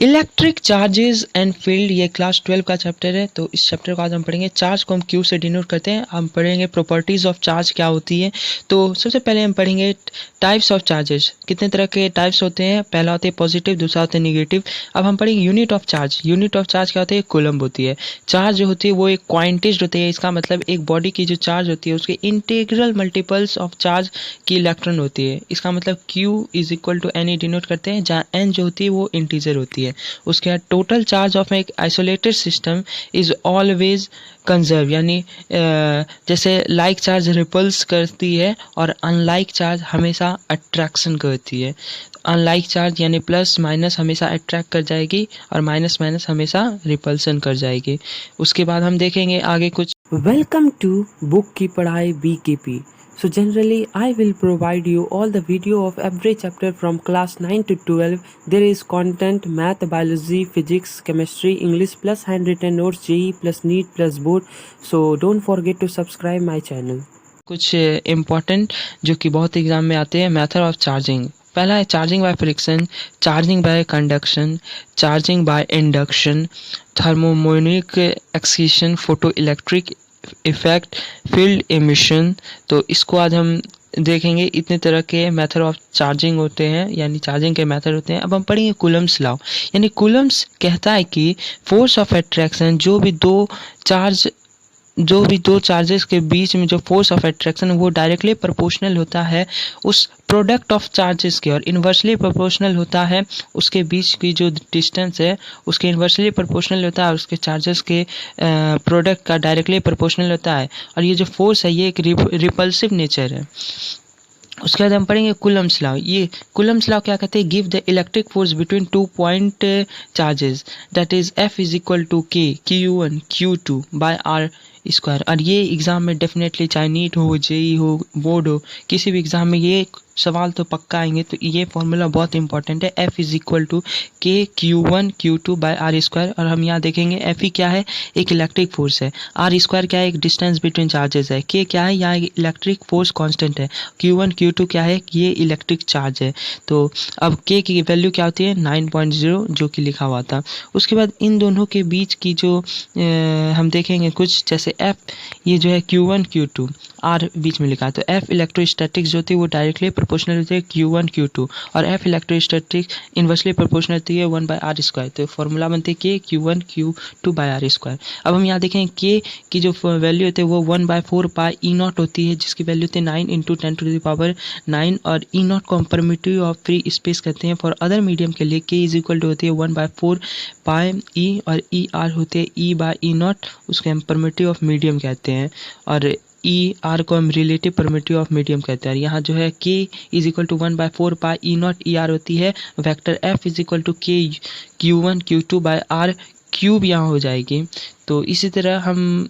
Electric charges and field, ये class 12 का chapter है। तो इस चैप्टर को आज हम पढ़ेंगे। चार्ज को हम क्यू से डिनोट करते हैं। हम पढ़ेंगे प्रॉपर्टीज ऑफ चार्ज क्या होती है। तो सबसे पहले हम पढ़ेंगे टाइप्स ऑफ चार्जेस, कितने तरह के टाइप्स होते हैं। पहला होता है पॉजिटिव, दूसरा होता है निगेटिव। अब हम पढ़ेंगे unit of charge. Unit of charge क्या होती है? कूलम्ब होती है। चार्ज जो होती है वो एक क्वांटिज होती है। इसका मतलब एक बॉडी की जो चार्ज होती है उसके इंटीग्रल मल्टीपल्स ऑफ चार्ज की इलेक्ट्रॉन होती है। इसका मतलब Q is equal to n denote करते हैं, जहाँ एन जो होती है वो इंटीजर होती है। उसके बाद टोटल चार्ज ऑफ एक isolated system is always conserve, यानी जैसे लाइक चार्ज रिपल्स करती है और अनलाइक चार्ज हमेशा अट्रैक्शन करती है। अनलाइक चार्ज यानी प्लस माइनस हमेशा अट्रैक्ट कर जाएगी और माइनस माइनस हमेशा रिपल्सन कर जाएगी। उसके बाद हम देखेंगे आगे कुछ। Welcome to Book की पढ़ाई BKP. So generally I will provide you all the video of every chapter from class 9 to 12. There is content, math, biology, physics, chemistry, English plus handwritten notes, JEE plus NEET plus board. So don't forget to subscribe my channel. कुछ important जो कि बहुत exam में आते हैं। Method of charging, पहला है charging by friction, charging by conduction, charging by induction, thermionic excretion, photo electric effect, field emission. तो इसको आज हम देखेंगे। इतने तरह के मेथड ऑफ चार्जिंग होते हैं, यानी चार्जिंग के मेथड होते हैं। अब हम पढ़ेंगे कूलम्स लॉ, यानी कूलम्स कहता है कि फोर्स ऑफ अट्रैक्शन, जो भी दो चार्जेस के बीच में जो फोर्स ऑफ अट्रैक्शन वो डायरेक्टली प्रोपोर्शनल होता है उस प्रोडक्ट ऑफ चार्जेस के, और इन्वर्सली प्रोपोर्शनल होता है उसके बीच की जो डिस्टेंस है उसके इन्वर्सली प्रोपोर्शनल होता है, उसके चार्जेस के प्रोडक्ट का डायरेक्टली प्रोपोर्शनल होता है। और ये जो फोर्स है ये एक रिपल्सिव नेचर है। उसके बाद हम पढ़ेंगे कूलम्स लॉ। ये कूलम्स लॉ क्या कहते हैं? Give the electric force between 2 point charges, that is F is equal to K Q1 Q2 by R square. और ये एग्जाम में डेफिनेटली, चाहे नीट हो, JEE हो, बोर्ड हो, किसी भी एग्जाम में ये सवाल तो पक्का आएंगे। तो ये फॉर्मूला बहुत इंपॉर्टेंट है। F is equal to K Q1 Q2 by R square. और हम यहाँ देखेंगे Fe क्या है? एक इलेक्ट्रिक फोर्स है। R स्क्वायर क्या है? एक डिस्टेंस बिटवीन चार्जेस है। K क्या है? यहाँ इलेक्ट्रिक फोर्स कांस्टेंट है। Q1 Q2 क्या है? ये इलेक्ट्रिक चार्ज है। तो अब K की वैल्यू क्या होती है? 9.0, जो कि लिखा हुआ था। उसके बाद इन दोनों के बीच की जो हम देखेंगे कुछ, जैसे F, ये जो है Q1 Q2, R बीच में लिखा है। तो F इलेक्ट्रोस्टैटिक्स जो होती है वो डायरेक्टली प्रोपोर्शनल होती है Q1 Q2, और F इलेक्ट्रोस्टैटिक इन्वर्सली प्रोपोर्शनल होती है 1/R स्क्वायर। तो फॉर्मूला बनती है K Q1 Q2 by R square. अब हम यहाँ देखें K की जो वैल्यू होती है वो 1/4 पाई E0 होती है, जिसकी वैल्यू होती है 9 × 10⁻⁹ और E0 को हम परमिटिव ऑफ फ्री स्पेस कहते हैं। फॉर अदर मीडियम के लिए K इज इक्वल टू होती है 1/4 पाई E, और ER होते हैं E/E0, उसके हम परमिटिव ऑफ मीडियम कहते हैं। और ER को हम रिलेटिव परमिटिव ऑफ मीडियम कहते हैं। यहाँ जो है K is equal to 1/4 pi E0 ER होती है। Vector F is equal to K Q1 Q2 by R, cube यहाँ हो जाएगी। तो इसी तरह हम